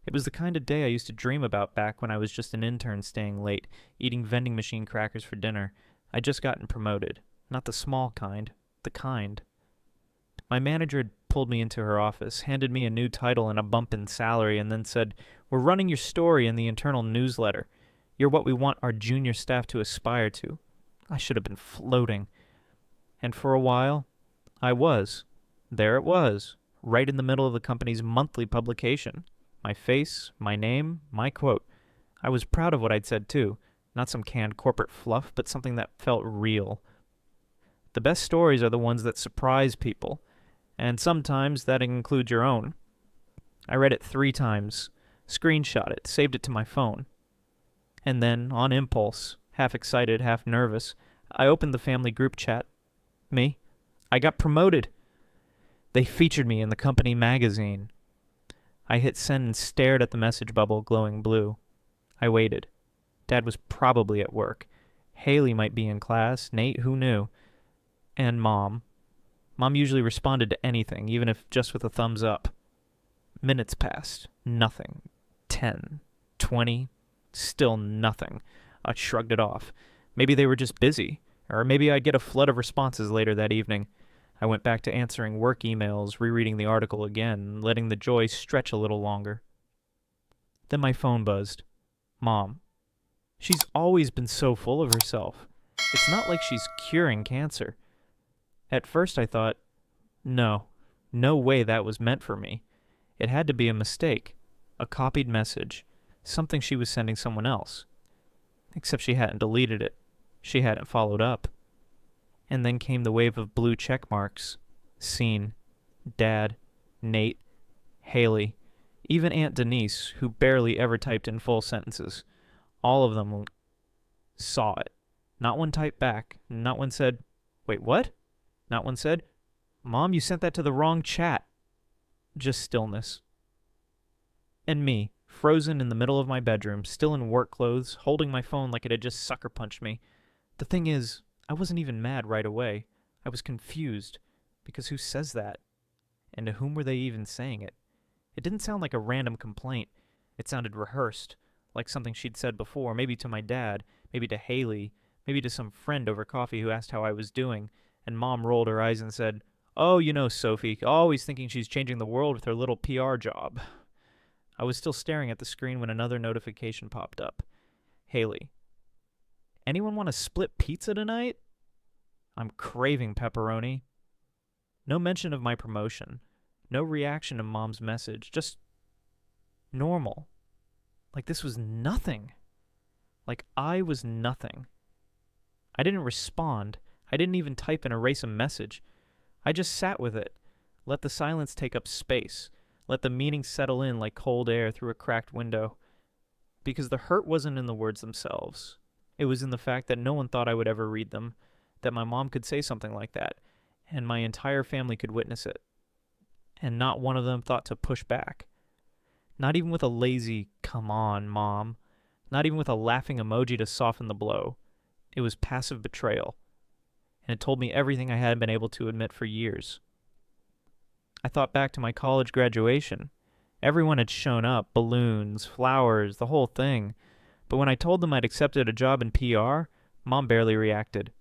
It was the kind of day I used to dream about back when I was just an intern staying late, eating vending machine crackers for dinner. I'd just gotten promoted. Not the small kind, the kind. My manager had pulled me into her office, handed me a new title and a bump in salary, and then said, "We're running your story in the internal newsletter. You're what we want our junior staff to aspire to." I should have been floating. And for a while, I was. There it was, right in the middle of the company's monthly publication. My face, my name, my quote. I was proud of what I'd said, too. Not some canned corporate fluff, but something that felt real. The best stories are the ones that surprise people, and sometimes that includes your own. I read it 3 times, screenshot it, saved it to my phone. And then, on impulse, half excited, half nervous, I opened the family group chat. Me. I got promoted. They featured me in the company magazine. I hit send and stared at the message bubble glowing blue. I waited. Dad was probably at work. Haley might be in class. Nate, who knew? And Mom. Mom usually responded to anything, even if just with a thumbs up. Minutes passed. Nothing. 10. 20. Still nothing. I shrugged it off. Maybe they were just busy. Or maybe I'd get a flood of responses later that evening. I went back to answering work emails, rereading the article again, letting the joy stretch a little longer. Then my phone buzzed. Mom. She's always been so full of herself. It's not like she's curing cancer. At first I thought, no way that was meant for me. It had to be a mistake, a copied message, something she was sending someone else. Except she hadn't deleted it. She hadn't followed up. And then came the wave of blue check marks. Seen. Dad. Nate. Haley. Even Aunt Denise, who barely ever typed in full sentences. All of them saw it. Not one typed back. Not one said, "Wait, what?" Not one said, "Mom, you sent that to the wrong chat." Just stillness. And me, frozen in the middle of my bedroom, still in work clothes, holding my phone like it had just sucker punched me. The thing is, I wasn't even mad right away. I was confused. Because who says that? And to whom were they even saying it? It didn't sound like a random complaint. It sounded rehearsed, like something she'd said before, maybe to my dad, maybe to Haley, maybe to some friend over coffee who asked how I was doing, and Mom rolled her eyes and said, "Oh, you know Sophie, always thinking she's changing the world with her little PR job." I was still staring at the screen when another notification popped up. Haley. "Anyone want to split pizza tonight? I'm craving pepperoni." No mention of my promotion. No reaction to Mom's message. Just normal. Like this was nothing. Like I was nothing. I didn't respond. I didn't even type and erase a message. I just sat with it. Let the silence take up space. Let the meaning settle in like cold air through a cracked window. Because the hurt wasn't in the words themselves. It was in the fact that no one thought I would ever read them, that my mom could say something like that, and my entire family could witness it. And not one of them thought to push back. Not even with a lazy, "Come on, Mom." Not even with a laughing emoji to soften the blow. It was passive betrayal. And it told me everything I hadn't been able to admit for years. I thought back to my college graduation. Everyone had shown up, balloons, flowers, the whole thing. But when I told them I'd accepted a job in PR, Mom barely reacted.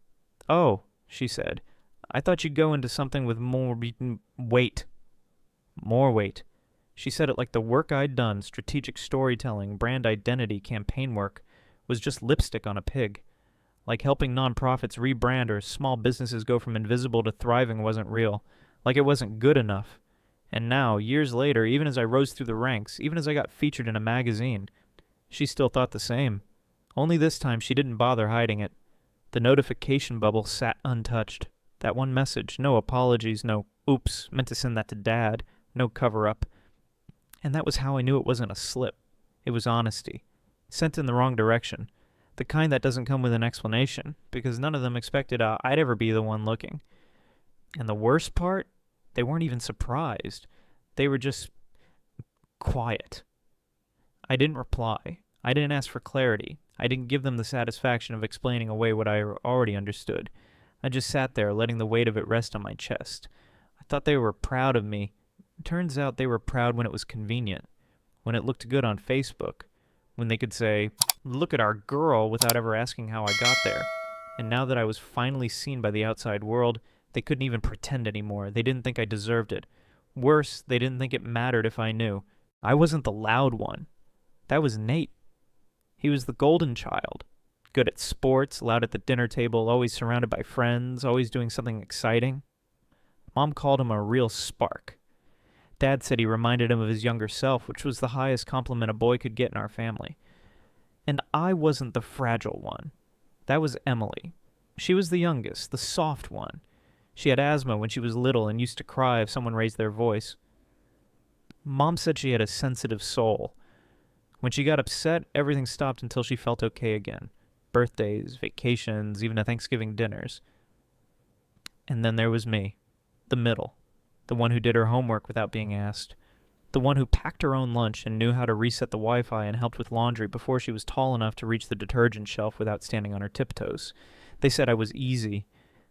"Oh," she said, "I thought you'd go into something with more weight." More weight. She said it like the work I'd done, strategic storytelling, brand identity, campaign work, was just lipstick on a pig. Like helping nonprofits rebrand or small businesses go from invisible to thriving wasn't real. Like it wasn't good enough. And now, years later, even as I rose through the ranks, even as I got featured in a magazine, she still thought the same. Only this time she didn't bother hiding it. The notification bubble sat untouched. That one message, no apologies, no "oops, meant to send that to Dad," no cover-up. And that was how I knew it wasn't a slip. It was honesty. Sent in the wrong direction. The kind that doesn't come with an explanation, because none of them expected I'd ever be the one looking. And the worst part? They weren't even surprised. They were just quiet. I didn't reply. I didn't ask for clarity. I didn't give them the satisfaction of explaining away what I already understood. I just sat there, letting the weight of it rest on my chest. I thought they were proud of me. Turns out they were proud when it was convenient. when it looked good on Facebook, when they could say, "Look at our girl," without ever asking how I got there. And now that I was finally seen by the outside world, they couldn't even pretend anymore. They didn't think I deserved it. Worse, they didn't think it mattered if I knew. I wasn't the loud one. That was Nate. He was the golden child. Good at sports, loud at the dinner table, always surrounded by friends, always doing something exciting. Mom called him a real spark. Dad said he reminded him of his younger self, which was the highest compliment a boy could get in our family. And I wasn't the fragile one. That was Emily. She was the youngest, the soft one. She had asthma when she was little and used to cry if someone raised their voice. Mom said she had a sensitive soul. When she got upset, everything stopped until she felt okay again. Birthdays, vacations, even to Thanksgiving dinners. And then there was me, the middle, the one who did her homework without being asked, the one who packed her own lunch and knew how to reset the Wi-Fi and helped with laundry before she was tall enough to reach the detergent shelf without standing on her tiptoes. They said I was easy.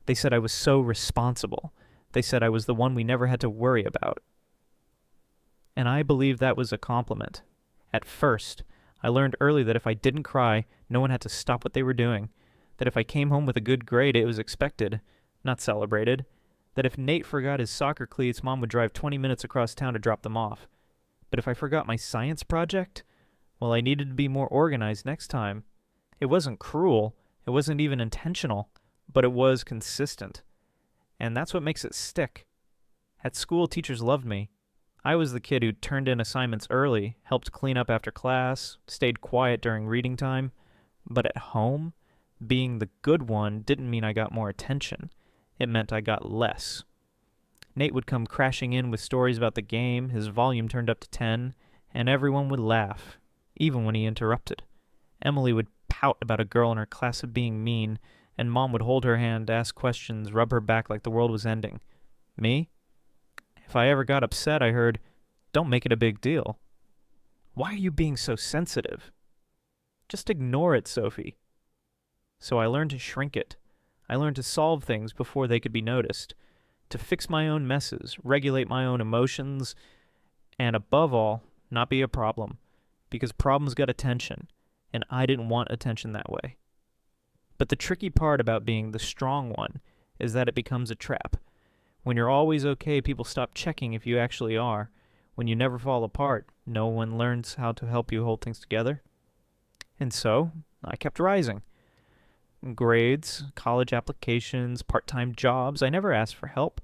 They said I was so responsible. They said I was the one we never had to worry about. And I believed that was a compliment. At first, I learned early that if I didn't cry, no one had to stop what they were doing. That if I came home with a good grade, it was expected, not celebrated. That if Nate forgot his soccer cleats, Mom would drive 20 minutes across town to drop them off. But if I forgot my science project, well, I needed to be more organized next time. It wasn't cruel. It wasn't even intentional. But it was consistent. And that's what makes it stick. At school, teachers loved me. I was the kid who turned in assignments early, helped clean up after class, stayed quiet during reading time. But at home, being the good one didn't mean I got more attention. It meant I got less. Nate would come crashing in with stories about the game, his volume turned up to 10, and everyone would laugh, even when he interrupted. Emily would pout about a girl in her class of being mean, and Mom would hold her hand, ask questions, rub her back like the world was ending. Me? If I ever got upset, I heard, "Don't make it a big deal." Why are you being so sensitive? Just ignore it, Sophie. So I learned to shrink it. I learned to solve things before they could be noticed, to fix my own messes, regulate my own emotions, and above all, not be a problem, because problems got attention, and I didn't want attention that way. But the tricky part about being the strong one is that it becomes a trap. When you're always okay, people stop checking if you actually are. When you never fall apart, no one learns how to help you hold things together. And so, I kept rising. Grades, college applications, part-time jobs, I never asked for help.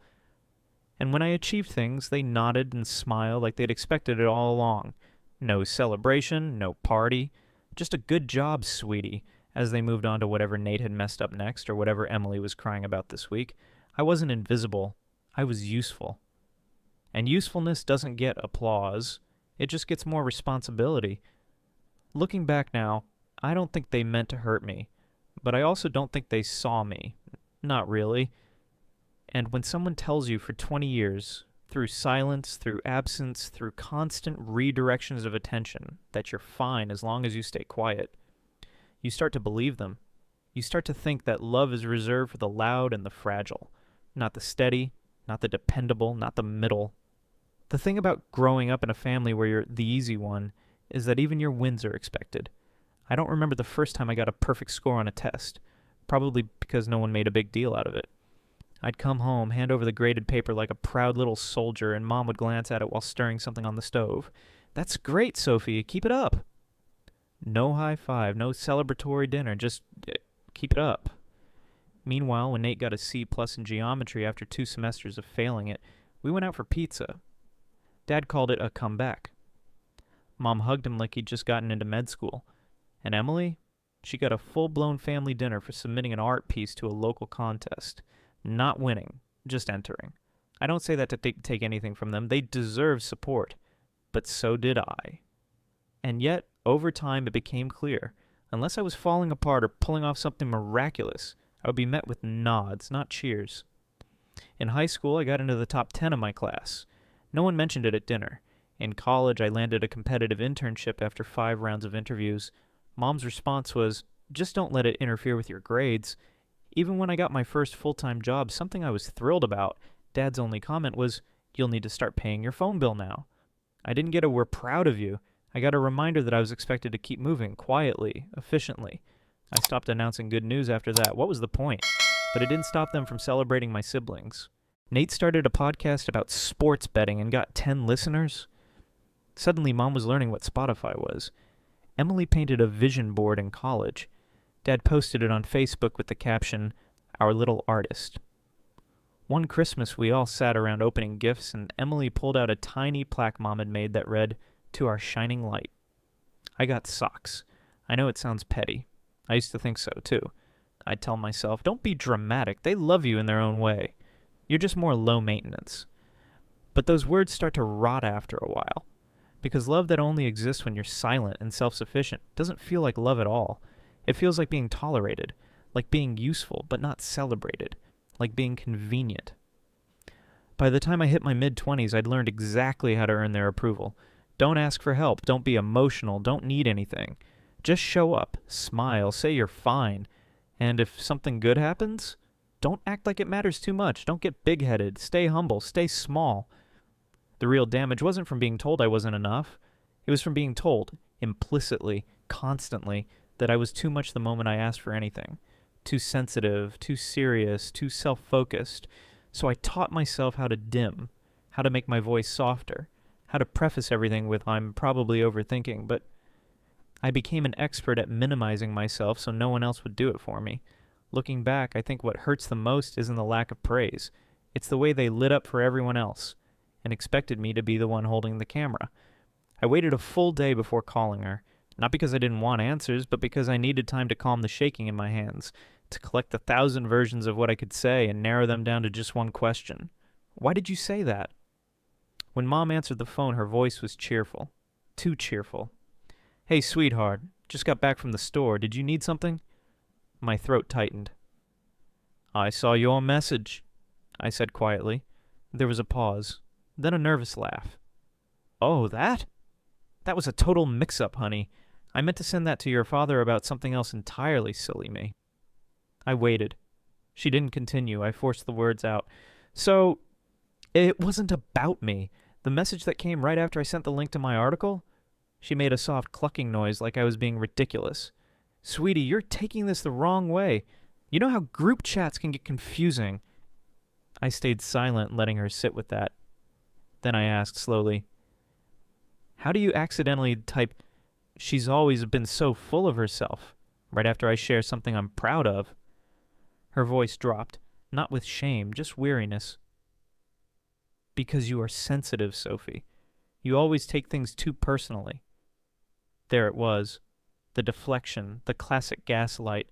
And when I achieved things, they nodded and smiled like they'd expected it all along. No celebration, no party, just a good job, sweetie, as they moved on to whatever Nate had messed up next or whatever Emily was crying about this week. I wasn't invisible. I was useful. And usefulness doesn't get applause. It just gets more responsibility. Looking back now, I don't think they meant to hurt me. But I also don't think they saw me. Not really. And when someone tells you for 20 years, through silence, through absence, through constant redirections of attention, that you're fine as long as you stay quiet, you start to believe them. You start to think that love is reserved for the loud and the fragile, not the steady, not the dependable, not the middle. The thing about growing up in a family where you're the easy one is that even your wins are expected. I don't remember the first time I got a perfect score on a test, probably because no one made a big deal out of it. I'd come home, hand over the graded paper like a proud little soldier, and Mom would glance at it while stirring something on the stove. "That's great, Sophie. Keep it up." No high five, no celebratory dinner, just keep it up. Meanwhile, when Nate got a C+ in geometry after 2 semesters of failing it, we went out for pizza. Dad called it a comeback. Mom hugged him like he'd just gotten into med school. And Emily? She got a full-blown family dinner for submitting an art piece to a local contest. Not winning, just entering. I don't say that to take anything from them. They deserve support. But so did I. And yet, over time, it became clear. Unless I was falling apart or pulling off something miraculous, I would be met with nods, not cheers. In high school, I got into the top 10 of my class. No one mentioned it at dinner. In college, I landed a competitive internship after 5 rounds of interviews. Mom's response was, "Just don't let it interfere with your grades." Even when I got my first full-time job, something I was thrilled about, Dad's only comment was, "You'll need to start paying your phone bill now." I didn't get a "we're proud of you." I got a reminder that I was expected to keep moving, quietly, efficiently. I stopped announcing good news after that. What was the point? But it didn't stop them from celebrating my siblings. Nate started a podcast about sports betting and got 10 listeners. Suddenly, Mom was learning what Spotify was. Emily painted a vision board in college. Dad posted it on Facebook with the caption, "Our little artist." One Christmas, we all sat around opening gifts, and Emily pulled out a tiny plaque Mom had made that read, "To our shining light." I got socks. I know it sounds petty. I used to think so, too. I'd tell myself, don't be dramatic. They love you in their own way. You're just more low maintenance. But those words start to rot after a while. Because love that only exists when you're silent and self-sufficient doesn't feel like love at all. It feels like being tolerated, like being useful but not celebrated, like being convenient. By the time I hit my mid-20s, I'd learned exactly how to earn their approval. Don't ask for help, don't be emotional, don't need anything. Just show up, smile, say you're fine. And if something good happens, don't act like it matters too much. Don't get big-headed, stay humble, stay small. The real damage wasn't from being told I wasn't enough. It was from being told, implicitly, constantly, that I was too much the moment I asked for anything. Too sensitive, too serious, too self-focused. So I taught myself how to dim, how to make my voice softer, how to preface everything with "I'm probably overthinking," but I became an expert at minimizing myself so no one else would do it for me. Looking back, I think what hurts the most isn't the lack of praise. It's the way they lit up for everyone else and expected me to be the one holding the camera. I waited a full day before calling her, not because I didn't want answers, but because I needed time to calm the shaking in my hands, to collect 1,000 versions of what I could say and narrow them down to just one question. Why did you say that? When Mom answered the phone, her voice was cheerful. Too cheerful. "Hey, sweetheart, just got back from the store. Did you need something?" My throat tightened. "I saw your message," I said quietly. There was a pause, then a nervous laugh. "Oh, that? That was a total mix-up, honey. I meant to send that to your father about something else entirely, silly me." I waited. She didn't continue. I forced the words out. "So, it wasn't about me. The message that came right after I sent the link to my article?" She made a soft clucking noise like I was being ridiculous. "Sweetie, you're taking this the wrong way. You know how group chats can get confusing." I stayed silent, letting her sit with that. Then I asked slowly, "How do you accidentally type, 'She's always been so full of herself,' right after I share something I'm proud of?" Her voice dropped, not with shame, just weariness. "Because you are sensitive, Sophie. You always take things too personally." There it was. The deflection, the classic gaslight.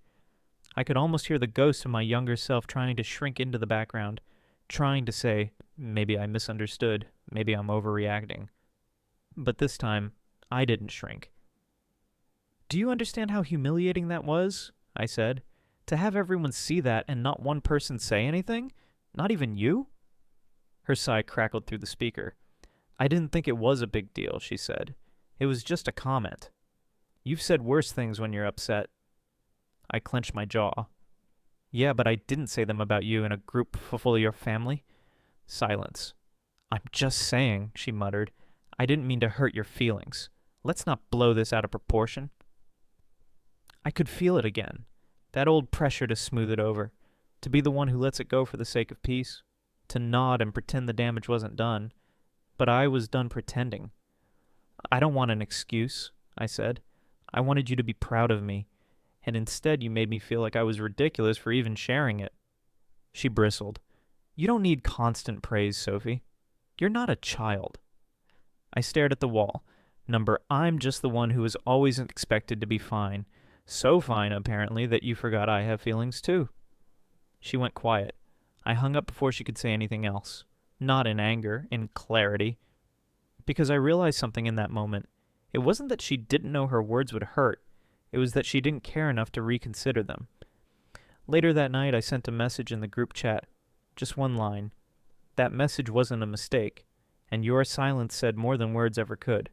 I could almost hear the ghost of my younger self trying to shrink into the background, trying to say, maybe I misunderstood, maybe I'm overreacting. But this time, I didn't shrink. "Do you understand how humiliating that was?" I said. "To have everyone see that and not one person say anything? Not even you?" Her sigh crackled through the speaker. "I didn't think it was a big deal," she said. "It was just a comment. You've said worse things when you're upset." I clenched my jaw. "Yeah, but I didn't say them about you in a group full of your family." Silence. "I'm just saying," she muttered. "I didn't mean to hurt your feelings. Let's not blow this out of proportion." I could feel it again. That old pressure to smooth it over. To be the one who lets it go for the sake of peace. To nod and pretend the damage wasn't done. But I was done pretending. "I don't want an excuse," I said. "I wanted you to be proud of me. And instead you made me feel like I was ridiculous for even sharing it." She bristled. "You don't need constant praise, Sophie. You're not a child." I stared at the wall. I'm just the one who is always expected to be fine. So fine, apparently, that you forgot I have feelings too. She went quiet. I hung up before she could say anything else. Not in anger, in clarity. Because I realized something in that moment. It wasn't that she didn't know her words would hurt. It was that she didn't care enough to reconsider them. Later that night, I sent a message in the group chat. Just one line. That message wasn't a mistake, and your silence said more than words ever could.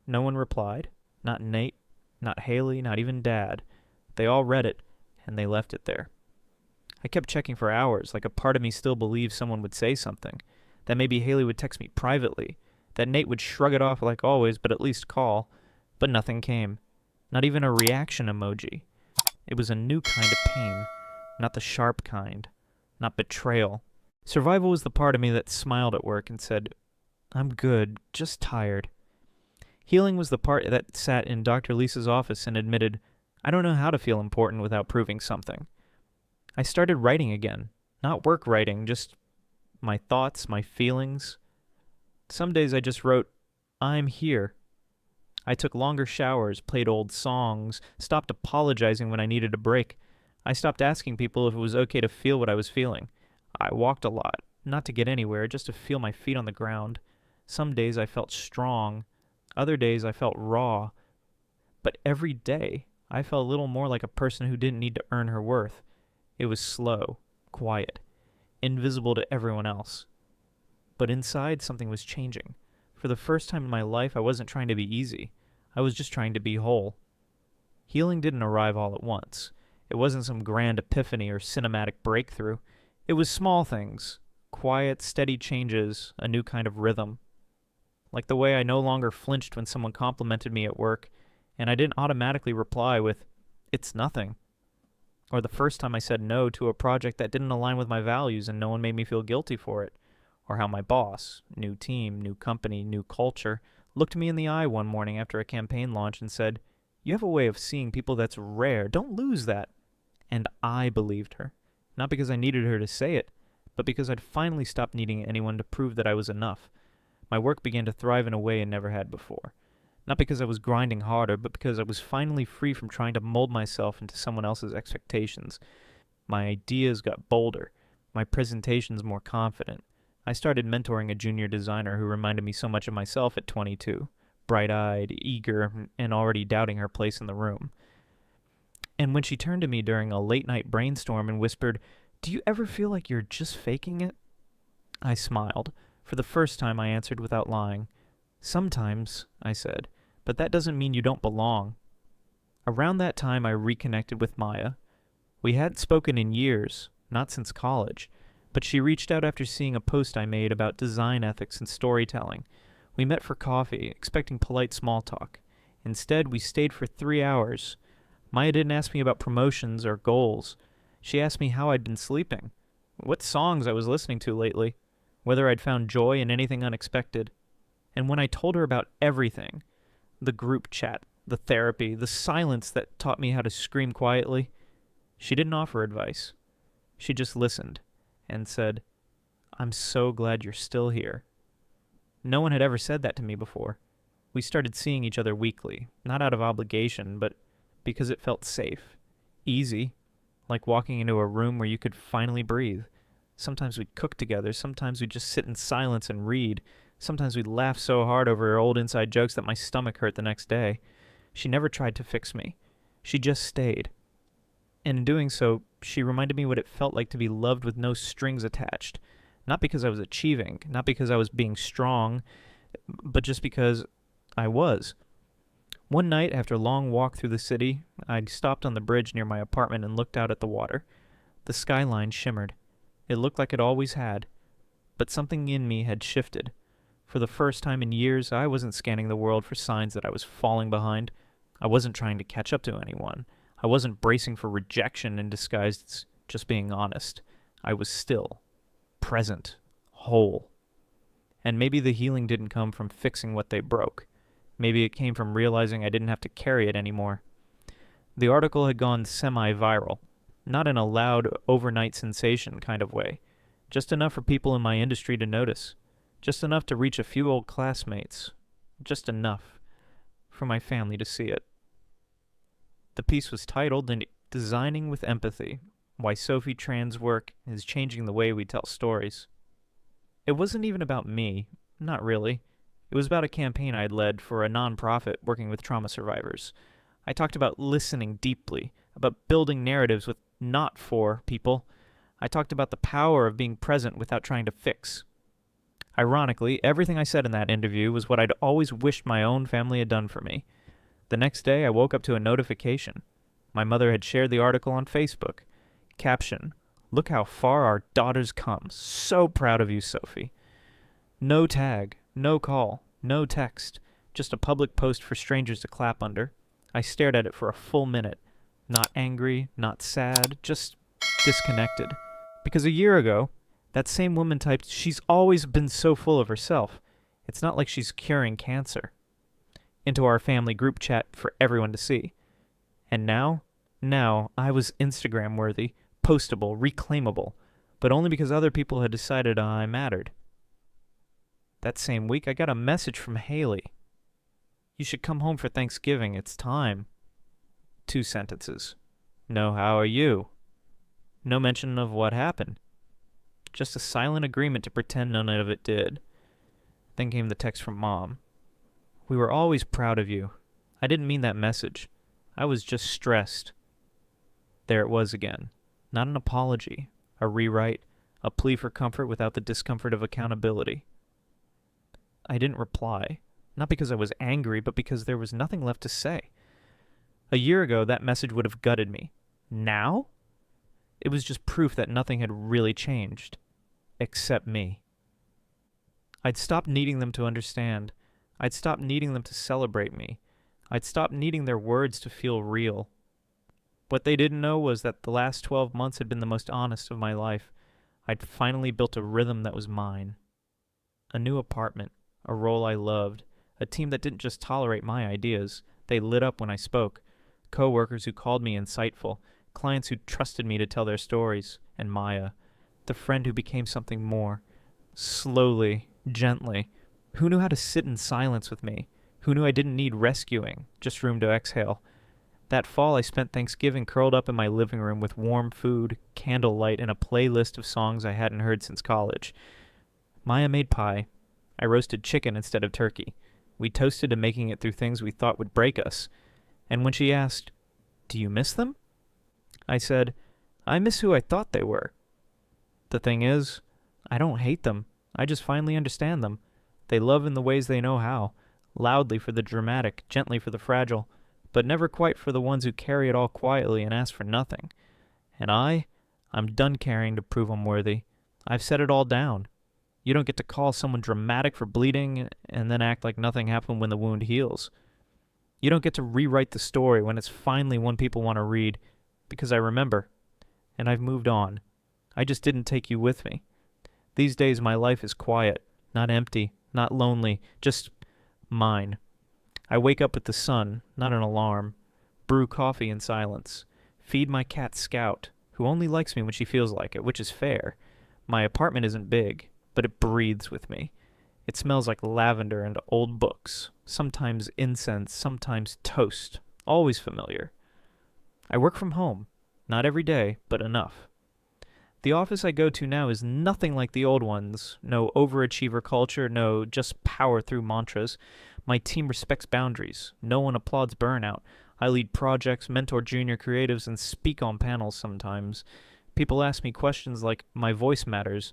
No one replied. Not Nate, not Haley, not even Dad. They all read it, and they left it there. I kept checking for hours, like a part of me still believed someone would say something. That maybe Haley would text me privately. that Nate would shrug it off like always, but at least call. But nothing came. Not even a reaction emoji. It was a new kind of pain, not the sharp kind, not betrayal. Survival was the part of me that smiled at work and said, I'm good, just tired. Healing was the part that sat in Dr. Lisa's office and admitted, I don't know how to feel important without proving something. I started writing again. Not work writing, just my thoughts, my feelings. Some days I just wrote, I'm here. I took longer showers, played old songs, stopped apologizing when I needed a break. I stopped asking people if it was okay to feel what I was feeling. I walked a lot, not to get anywhere, just to feel my feet on the ground. Some days I felt strong. Other days I felt raw. But every day I felt a little more like a person who didn't need to earn her worth. It was slow, quiet, invisible to everyone else. But inside something was changing. For the first time in my life, I wasn't trying to be easy. I was just trying to be whole. Healing didn't arrive all at once. It wasn't some grand epiphany or cinematic breakthrough. It was small things, quiet, steady changes, a new kind of rhythm. Like the way I no longer flinched when someone complimented me at work, and I didn't automatically reply with, it's nothing. Or the first time I said no to a project that didn't align with my values and no one made me feel guilty for it. Or how my boss, new team, new company, new culture, looked me in the eye one morning after a campaign launch and said, you have a way of seeing people that's rare. Don't lose that. And I believed her. Not because I needed her to say it, but because I'd finally stopped needing anyone to prove that I was enough. My work began to thrive in a way it never had before. Not because I was grinding harder, but because I was finally free from trying to mold myself into someone else's expectations. My ideas got bolder. My presentations more confident. I started mentoring a junior designer who reminded me so much of myself at 22, bright-eyed, eager, and already doubting her place in the room. And when she turned to me during a late-night brainstorm and whispered, do you ever feel like you're just faking it? I smiled. For the first time, I answered without lying. Sometimes, I said, but that doesn't mean you don't belong. Around that time, I reconnected with Maya. We hadn't spoken in years, not since college, but she reached out after seeing a post I made about design ethics and storytelling. We met for coffee, expecting polite small talk. Instead, we stayed for 3 hours. Maya didn't ask me about promotions or goals. She asked me how I'd been sleeping, what songs I was listening to lately, whether I'd found joy in anything unexpected. And when I told her about everything, the group chat, the therapy, the silence that taught me how to scream quietly, she didn't offer advice. She just listened and said, I'm so glad you're still here. No one had ever said that to me before. We started seeing each other weekly, not out of obligation, but because it felt safe, easy, like walking into a room where you could finally breathe. Sometimes we'd cook together, sometimes we'd just sit in silence and read, sometimes we'd laugh so hard over her old inside jokes that my stomach hurt the next day. She never tried to fix me. She just stayed. And in doing so, she reminded me what it felt like to be loved with no strings attached. Not because I was achieving, not because I was being strong, but just because I was. One night, after a long walk through the city, I stopped on the bridge near my apartment and looked out at the water. The skyline shimmered. It looked like it always had. But something in me had shifted. For the first time in years, I wasn't scanning the world for signs that I was falling behind. I wasn't trying to catch up to anyone. I wasn't bracing for rejection in disguise as just being honest. I was still, present, whole. And maybe the healing didn't come from fixing what they broke. Maybe it came from realizing I didn't have to carry it anymore. The article had gone semi-viral, not in a loud, overnight sensation kind of way, just enough for people in my industry to notice, just enough to reach a few old classmates, just enough for my family to see it. The piece was titled Designing with Empathy, Why Sophie Tran's Work is Changing the Way We Tell Stories. It wasn't even about me, not really. It was about a campaign I'd led for a nonprofit working with trauma survivors. I talked about listening deeply, about building narratives with not for people. I talked about the power of being present without trying to fix. Ironically, everything I said in that interview was what I'd always wished my own family had done for me. The next day, I woke up to a notification. My mother had shared the article on Facebook. Caption, "Look how far our daughter's come. So proud of you, Sophie." No tag, no call, No text, just a public post for strangers to clap under. I stared at it for a full minute. Not angry, not sad, just disconnected. Because a year ago, that same woman typed, "She's always been so full of herself. It's not like she's curing cancer," into our family group chat for everyone to see. And now I was Instagram worthy, postable, reclaimable, but only because other people had decided I mattered. That same week, I got a message from Haley. "You should come home for Thanksgiving. It's time." 2 sentences. No, how are you? No mention of what happened. Just a silent agreement to pretend none of it did. Then came the text from Mom. "We were always proud of you. I didn't mean that message. I was just stressed." There it was again. Not an apology, a rewrite, a plea for comfort without the discomfort of accountability. I didn't reply, not because I was angry, but because there was nothing left to say. A year ago, that message would have gutted me. Now? It was just proof that nothing had really changed. Except me. I'd stopped needing them to understand. I'd stopped needing them to celebrate me. I'd stopped needing their words to feel real. What they didn't know was that the last 12 months had been the most honest of my life. I'd finally built a rhythm that was mine. A new apartment, a role I loved, a team that didn't just tolerate my ideas. They lit up when I spoke. Co-workers who called me insightful. Clients who trusted me to tell their stories. And Maya, the friend who became something more. Slowly, gently. Who knew how to sit in silence with me? Who knew I didn't need rescuing, just room to exhale? That fall, I spent Thanksgiving curled up in my living room with warm food, candlelight, and a playlist of songs I hadn't heard since college. Maya made pie. I roasted chicken instead of turkey. We toasted to making it through things we thought would break us. And when she asked, "Do you miss them?" I said, "I miss who I thought they were." The thing is, I don't hate them. I just finally understand them. They love in the ways they know how. Loudly for the dramatic, gently for the fragile, but never quite for the ones who carry it all quietly and ask for nothing. And I'm done carrying to prove I'm worthy. I've set it all down. You don't get to call someone dramatic for bleeding and then act like nothing happened when the wound heals. You don't get to rewrite the story when it's finally one people want to read, because I remember, and I've moved on. I just didn't take you with me. These days my life is quiet, not empty, not lonely, just mine. I wake up with the sun, not an alarm. Brew coffee in silence. Feed my cat Scout, who only likes me when she feels like it, which is fair. My apartment isn't big, but it breathes with me. It smells like lavender and old books, sometimes incense, sometimes toast, always familiar. I work from home, not every day, but enough. The office I go to now is nothing like the old ones. No overachiever culture, no just power through mantras. My team respects boundaries. No one applauds burnout. I lead projects, mentor junior creatives, and speak on panels sometimes. People ask me questions like, "My voice matters,"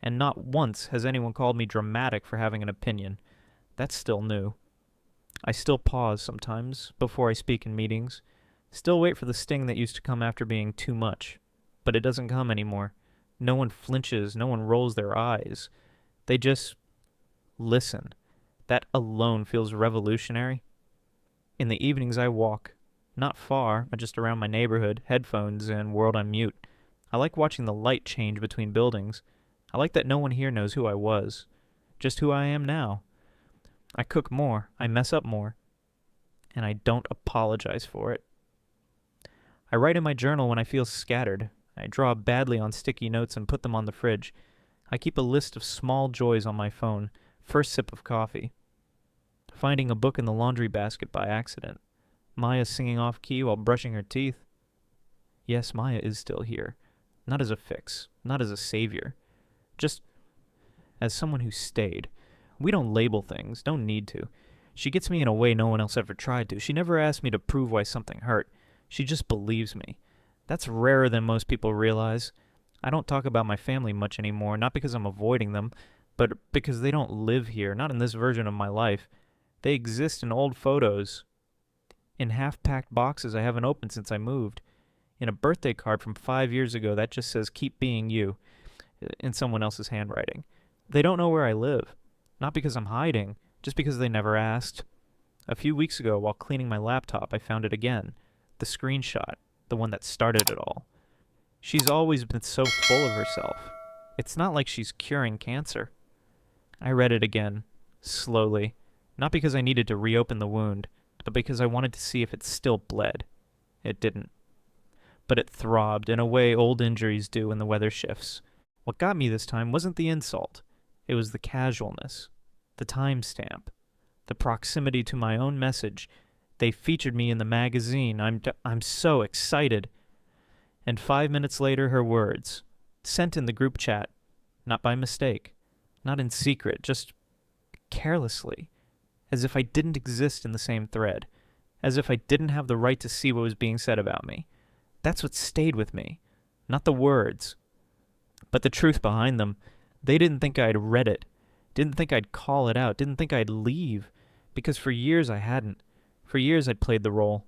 and not once has anyone called me dramatic for having an opinion. That's still new. I still pause sometimes before I speak in meetings. Still wait for the sting that used to come after being too much. But it doesn't come anymore. No one flinches, no one rolls their eyes. They just listen. That alone feels revolutionary. In the evenings I walk. Not far, just around my neighborhood, headphones and world on mute. I like watching the light change between buildings. I like that no one here knows who I was. Just who I am now. I cook more. I mess up more. And I don't apologize for it. I write in my journal when I feel scattered. I draw badly on sticky notes and put them on the fridge. I keep a list of small joys on my phone. First sip of coffee. Finding a book in the laundry basket by accident. Maya singing off key while brushing her teeth. Yes, Maya is still here. Not as a fix. Not as a savior. Just as someone who stayed. We don't label things. Don't need to. She gets me in a way no one else ever tried to. She never asked me to prove why something hurt. She just believes me. That's rarer than most people realize. I don't talk about my family much anymore, not because I'm avoiding them, but because they don't live here, not in this version of my life. They exist in old photos, in half-packed boxes I haven't opened since I moved, in a birthday card from 5 years ago that just says, "Keep being you," in someone else's handwriting. They don't know where I live, not because I'm hiding, just because they never asked. A few weeks ago, while cleaning my laptop, I found it again. The screenshot, the one that started it all. She's always been so full of herself. It's not like she's curing cancer. I read it again, slowly, not because I needed to reopen the wound, but because I wanted to see if it still bled. It didn't. But it throbbed in a way old injuries do when the weather shifts. What got me this time wasn't the insult. It was the casualness, the timestamp, the proximity to my own message. They featured me in the magazine. I'm so excited. And 5 minutes later, her words, sent in the group chat, not by mistake, not in secret, just carelessly, as if I didn't exist in the same thread, as if I didn't have the right to see what was being said about me. That's what stayed with me, not the words, but the truth behind them. They didn't think I'd read it, didn't think I'd call it out, didn't think I'd leave, because for years I hadn't. For years I'd played the role.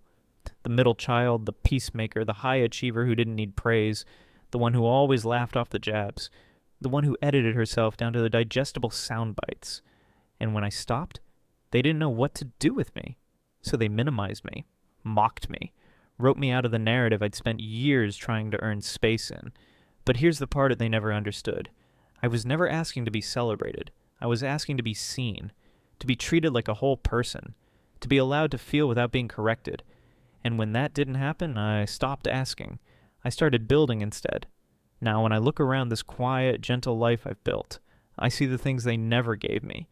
The middle child, the peacemaker, the high achiever who didn't need praise, the one who always laughed off the jabs, the one who edited herself down to the digestible sound bites. And when I stopped, they didn't know what to do with me. So they minimized me, mocked me, wrote me out of the narrative I'd spent years trying to earn space in. But here's the part that they never understood. I was never asking to be celebrated. I was asking to be seen, to be treated like a whole person, to be allowed to feel without being corrected. And when that didn't happen, I stopped asking. I started building instead. Now, when I look around this quiet, gentle life I've built, I see the things they never gave me.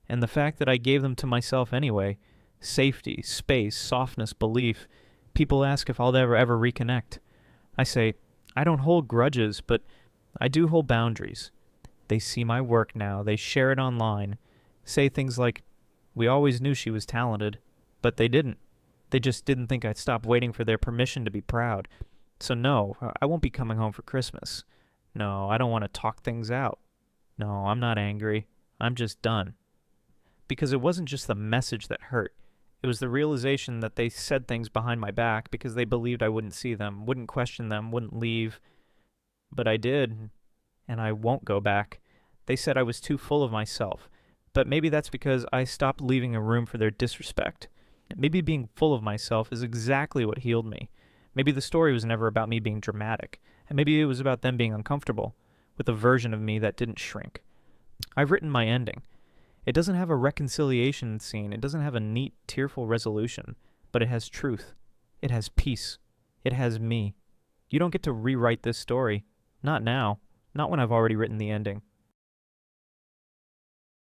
And the fact that I gave them to myself anyway, safety, space, softness, belief. People ask if I'll ever reconnect. I say, I don't hold grudges, but I do hold boundaries. They see my work now, they share it online, say things like, we always knew she was talented, but they didn't. They just didn't think I'd stop waiting for their permission to be proud. So no, I won't be coming home for Christmas. No, I don't want to talk things out. No, I'm not angry. I'm just done. Because it wasn't just the message that hurt. It was the realization that they said things behind my back because they believed I wouldn't see them, wouldn't question them, wouldn't leave. But I did, and I won't go back. They said I was too full of myself. But maybe that's because I stopped leaving a room for their disrespect. Maybe being full of myself is exactly what healed me. Maybe the story was never about me being dramatic, and maybe it was about them being uncomfortable with a version of me that didn't shrink. I've written my ending. It doesn't have a reconciliation scene. It doesn't have a neat, tearful resolution, but it has truth. It has peace. It has me. You don't get to rewrite this story. Not now. Not when I've already written the ending.